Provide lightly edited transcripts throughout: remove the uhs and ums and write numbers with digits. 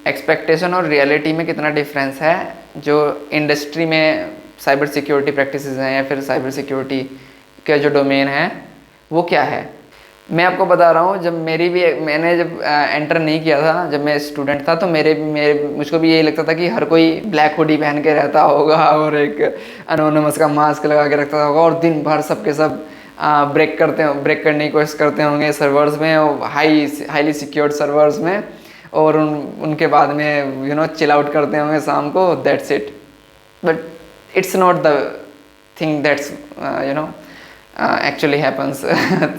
Expectation और reality में कितना डिफरेंस है, जो इंडस्ट्री में साइबर सिक्योरिटी प्रैक्टिसेस हैं या फिर साइबर सिक्योरिटी का जो डोमेन है वो क्या है। मैं आपको बता रहा हूँ, जब मैंने जब एंटर नहीं किया था, जब मैं स्टूडेंट था, तो मुझको भी यही लगता था कि हर कोई ब्लैक हुडी पहन के रहता होगा और एक अनोनिमस का मास्क लगा के रखता होगा और दिन भर सबके सब ब्रेक करने की कोशिश करते होंगे सर्वर्स में, हाईली सिक्योर्ड सर्वर्स में, और उनके बाद में चिल आउट करते होंगे शाम को, that's it. But it's not the thing that's actually happens.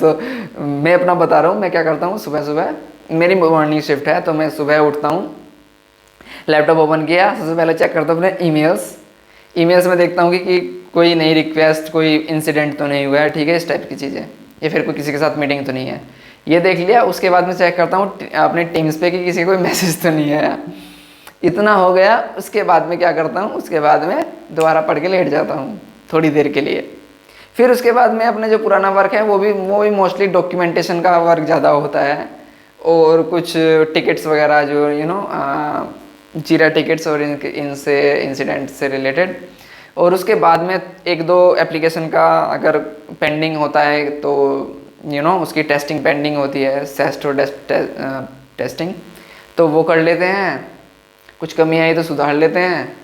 तो मैं अपना बता रहा हूँ, मैं क्या करता हूँ, सुबह सुबह मेरी मॉर्निंग शिफ्ट है, तो मैं सुबह उठता हूँ, लैपटॉप ओपन किया, सबसे पहले चेक करता हूँ अपने ईमेल्स में देखता हूँ कि कोई नई रिक्वेस्ट, कोई इंसिडेंट तो नहीं हुआ है, ठीक है, इस टाइप की चीज़ें, या फिर कोई किसी के साथ मीटिंग तो नहीं है, ये देख लिया। उसके बाद में चेक करता हूँ अपने टीम्स पे कि किसी कोई मैसेज तो नहीं आया। इतना हो गया, उसके बाद में क्या करता हूँ, उसके बाद में दोबारा पढ़ के लेट जाता हूँ थोड़ी देर के लिए। फिर उसके बाद में अपने जो पुराना वर्क है वो भी मोस्टली डॉक्यूमेंटेशन का वर्क ज़्यादा होता है, और कुछ टिकट्स वगैरह जो जीरा टिकट्स और इनसे इंसिडेंट से रिलेटेड। और उसके बाद में एक दो एप्लीकेशन का अगर पेंडिंग होता है तो उसकी टेस्टिंग पेंडिंग होती है, सेस्टो टेस्टिंग, तो वो कर लेते हैं। कुछ कमी आई तो सुधार लेते हैं,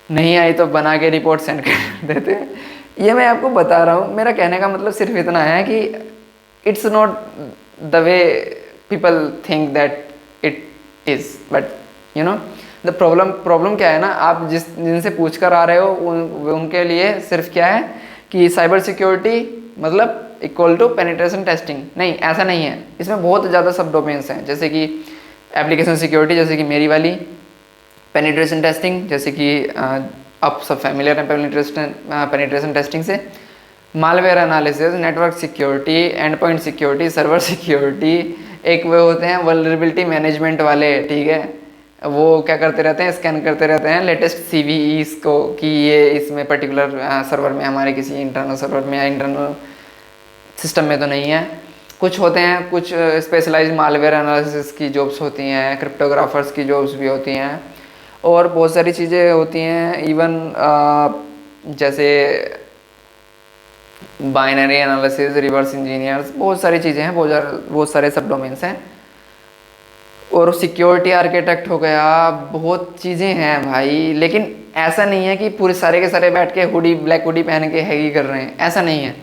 नहीं आई तो बना के रिपोर्ट सेंड कर देते हैं। ये मैं आपको बता रहा हूँ, मेरा कहने का मतलब सिर्फ इतना है कि it's not the way people think that it is, but the problem क्या है ना, आप जिनसे पूछ कर आ रहे हो उनके लिए सिर्फ क्या है कि साइबर सिक्योरिटी मतलब इक्वल टू पेनिट्रेशन टेस्टिंग। नहीं, ऐसा नहीं है, इसमें बहुत ज़्यादा सब डोमेन्स हैं, जैसे कि एप्लीकेशन सिक्योरिटी, जैसे कि मेरी वाली, पेनिट्रेशन टेस्टिंग, जैसे कि आप सब फैमिलियर हैं पेनिट्रेशन टेस्टिंग से, malware analysis, network security, and point security, server security, एक वे होते हैं वल्नरेबिलिटी मैनेजमेंट वाले, ठीक है, वो क्या करते रहते हैं, स्कैन करते रहते हैं लेटेस्ट CVEs को कि ये इसमें पर्टिकुलर सर्वर में, हमारे किसी इंटरनल सर्वर में या इंटरनल सिस्टम में तो नहीं है। कुछ होते हैं, कुछ स्पेशलाइज्ड मालवेयर एनालिसिस की जॉब्स होती हैं, क्रिप्टोग्राफर्स की जॉब्स भी होती हैं, और बहुत सारी चीज़ें होती हैं, इवन जैसे बाइनरी एनालिसिस, रिवर्स इंजीनियर्स, बहुत सारी चीज़ें हैं, बहुत सारे सब डोमेन्स हैं, और सिक्योरिटी आर्किटेक्ट हो गया, बहुत चीज़ें हैं भाई। लेकिन ऐसा नहीं है कि पूरे सारे के सारे बैठ के ब्लैक हुडी पहन के हैगी कर रहे हैं, ऐसा नहीं है,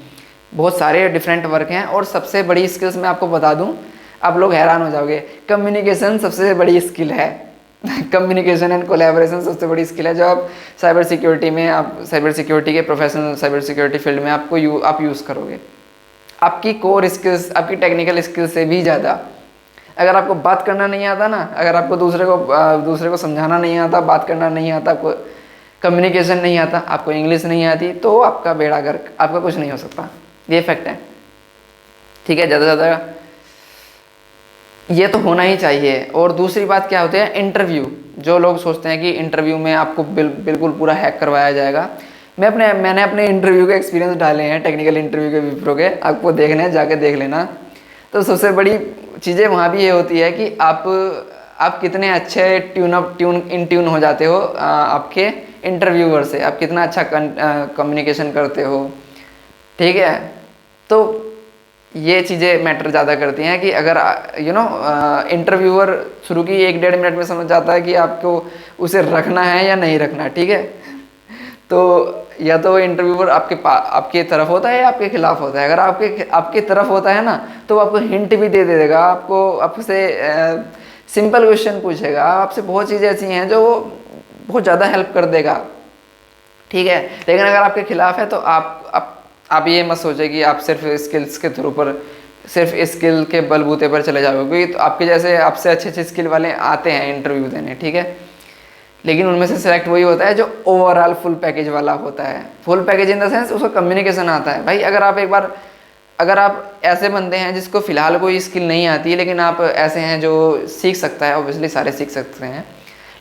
बहुत सारे डिफरेंट वर्क हैं। और सबसे बड़ी स्किल्स मैं आपको बता दूं, आप लोग हैरान हो जाओगे, कम्युनिकेशन सबसे बड़ी स्किल है। कम्युनिकेशन एंड कोलैबोरेशन सबसे बड़ी स्किल है, जो आप साइबर सिक्योरिटी में, आप साइबर सिक्योरिटी के प्रोफेशनल साइबर सिक्योरिटी फील्ड में आप यूज़ करोगे। आपकी कोर स्किल्स, आपकी टेक्निकल स्किल्स से भी ज़्यादा, अगर आपको बात करना नहीं आता ना, अगर आपको दूसरे को समझाना नहीं आता, बात करना नहीं आता, आपको कम्युनिकेशन नहीं आता, आपको इंग्लिश नहीं आती, तो आपका बेड़ा गर्क, आपका कुछ नहीं हो सकता, ये फैक्ट है, ठीक है। ज़्यादा से ज़्यादा ये तो होना ही चाहिए। और दूसरी बात क्या होती है, इंटरव्यू। जो लोग सोचते हैं कि इंटरव्यू में आपको बिल्कुल पूरा हैक करवाया जाएगा, मैंने अपने इंटरव्यू के एक्सपीरियंस डाले हैं, टेक्निकल इंटरव्यू के, विप्रो के, आपको देखने हैं, जाके देख लेना। तो सबसे बड़ी चीज़ें वहाँ भी ये होती है कि आप कितने अच्छे ट्यून हो जाते हो आपके इंटरव्यूअर से, आप कितना अच्छा कम्युनिकेशन करते हो, ठीक है। तो ये चीज़ें मैटर ज़्यादा करती हैं कि अगर इंटरव्यूअर शुरू की 1-1.5 मिनट में समझ जाता है कि आपको उसे रखना है या नहीं रखना, ठीक है। तो या तो इंटरव्यूअर आपके तरफ होता है या आपके खिलाफ होता है। अगर आपके तरफ होता है ना, तो आपको हिंट भी दे देगा, आपसे सिंपल क्वेश्चन पूछेगा, आपसे बहुत चीज़ें ऐसी हैं जो बहुत ज़्यादा हेल्प कर देगा, ठीक है। लेकिन अगर आपके खिलाफ है तो आप ये मत सोचे कि आप सिर्फ स्किल्स के थ्रू पर, सिर्फ स्किल के बलबूते पर चले जाओगे, क्योंकि तो आपके जैसे आपसे अच्छे स्किल वाले आते हैं इंटरव्यू देने, ठीक है। लेकिन उनमें से सिलेक्ट वही होता है जो ओवरऑल फुल पैकेज वाला होता है। Full package in the sense उसको कम्युनिकेशन आता है भाई। अगर आप ऐसे बंदे हैं जिसको फिलहाल कोई स्किल नहीं आती है, लेकिन आप ऐसे हैं जो सीख सकता है, ऑब्वियसली सारे सीख सकते हैं,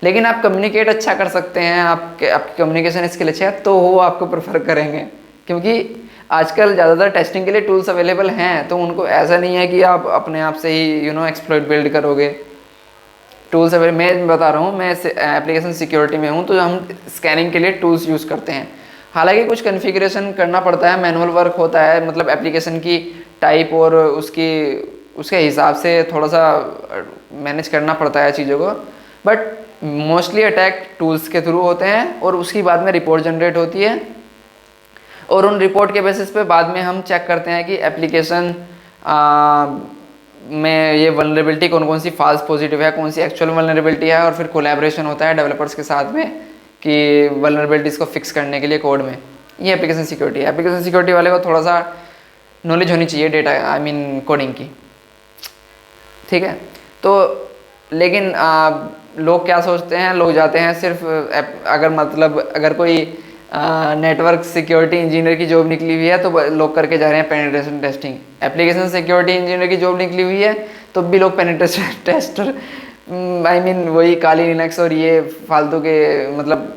लेकिन आप कम्युनिकेट अच्छा कर सकते हैं, आपकी कम्युनिकेशन स्किल अच्छा है, तो वो आपको प्रेफर करेंगे। क्योंकि आजकल ज़्यादातर टेस्टिंग के लिए टूल्स अवेलेबल हैं, तो उनको ऐसा नहीं है कि आप अपने आप से ही एक्सप्लॉइट बिल्ड करोगे। टूल्स अवेलेबल, मैं बता रहा हूँ, मैं एप्लीकेशन सिक्योरिटी में हूँ, तो हम स्कैनिंग के लिए टूल्स यूज़ करते हैं। हालांकि कुछ कॉन्फ़िगरेशन करना पड़ता है, मैनुअल वर्क होता है, मतलब एप्लीकेशन की टाइप और उसके हिसाब से थोड़ा सा मैनेज करना पड़ता है चीज़ों को, बट मोस्टली अटैक टूल्स के थ्रू होते हैं और उसकी बाद में रिपोर्ट जनरेट होती है, और उन रिपोर्ट के बेसिस पे बाद में हम चेक करते हैं कि एप्लीकेशन में ये वल्नरेबिलिटी कौन कौन सी फॉल्स पॉजिटिव है, कौन सी एक्चुअल वल्नरेबिलिटी है, और फिर कोलैबोरेशन होता है डेवलपर्स के साथ में कि वल्नरेबिलिटीज़ को फिक्स करने के लिए कोड में। ये एप्लीकेशन सिक्योरिटी है। एप्लीकेशन सिक्योरिटी वाले को थोड़ा सा नॉलेज होनी चाहिए डेटा, आई मीन कोडिंग की, ठीक है। तो लेकिन लोग क्या सोचते हैं, लोग जाते हैं सिर्फ अगर कोई नेटवर्क सिक्योरिटी इंजीनियर की जॉब निकली हुई है तो लोग करके जा रहे हैं penetration testing. Application security engineer की जॉब निकली हुई है तो भी लोग पेनिट्रेशन टेस्टर, आई मीन वही काली लिनक्स और ये फालतू के मतलब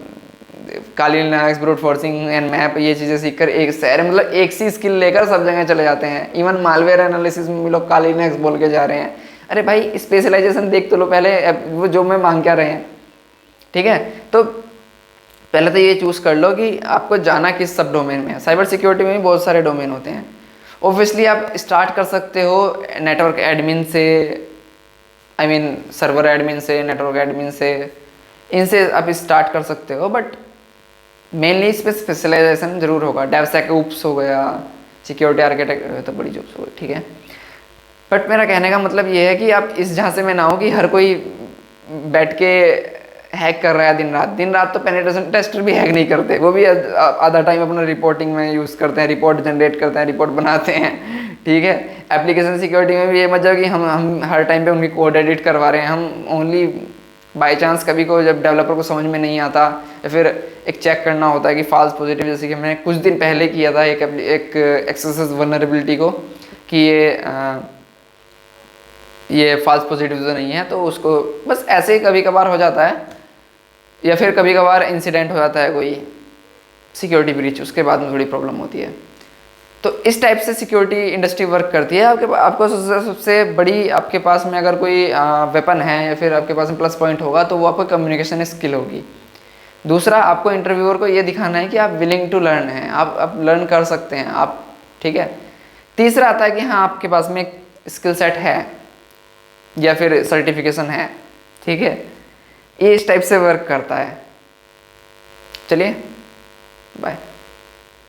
Kali Linux, brute forcing Nmap, ये चीज़ें सीखकर एक शहर मतलब एक सी स्किल लेकर सब जगह चले जाते हैं। इवन मालवेयर एनालिसिस में भी लोग काली लिनक्स बोल के जा रहे हैं। अरे भाई स्पेशलाइजेशन देख तो लो पहले, वो जॉब में मांग क्या रहे हैं, ठीक है। तो पहले तो ये चूज़ कर लो कि आपको जाना किस सब डोमेन में है। साइबर सिक्योरिटी में भी बहुत सारे डोमेन होते हैं। ऑब्वियसली आप स्टार्ट कर सकते हो नेटवर्क एडमिन से, आई मीन सर्वर एडमिन से, नेटवर्क एडमिन से, इनसे आप स्टार्ट कर सकते हो, बट मेनली इस पर स्पेशलाइजेशन जरूर होगा। डेवसेकओप्स हो गया, सिक्योरिटी आर्किटेक्ट तो बड़ी जॉब्स हो गई, ठीक है। बट मेरा कहने का मतलब ये है कि आप इस झांसे में ना हो कि हर कोई बैठ के हैक कर रहा है दिन रात तो पेनिट्रेशन टेस्टर भी हैक नहीं करते, वो भी आधा टाइम अपना रिपोर्टिंग में यूज़ करते हैं, रिपोर्ट जनरेट करते हैं, रिपोर्ट बनाते हैं, ठीक है। एप्लीकेशन सिक्योरिटी में भी ये मत जाओ कि हम हर टाइम पे उनकी कोड एडिट करवा रहे हैं। हम ओनली बाई चांस कभी को जब डेवलपर को समझ में नहीं आता या फिर एक चेक करना होता है कि फॉल्स पॉजिटिव, जैसे कि मैंने कुछ दिन पहले किया था एक एक्सेस वल्नरेबिलिटी को कि ये फॉल्स पॉजिटिव तो नहीं है, तो उसको बस ऐसे ही कभी कभार हो जाता है, या फिर कभी कभार इंसिडेंट हो जाता है कोई सिक्योरिटी ब्रीच, उसके बाद में थोड़ी प्रॉब्लम होती है। तो इस टाइप से सिक्योरिटी इंडस्ट्री वर्क करती है। आपको सबसे बड़ी आपके पास में अगर कोई वेपन है या फिर आपके पास में प्लस पॉइंट होगा तो वो आपको कम्युनिकेशन स्किल होगी। दूसरा, आपको इंटरव्यूअर को ये दिखाना है कि आप विलिंग टू लर्न हैं, आप लर्न कर सकते हैं आप, ठीक है। तीसरा आता है कि हाँ आपके पास में स्किल सेट है या फिर सर्टिफिकेशन है, ठीक है। ये इस टाइप से वर्क करता है। चलिए बाय।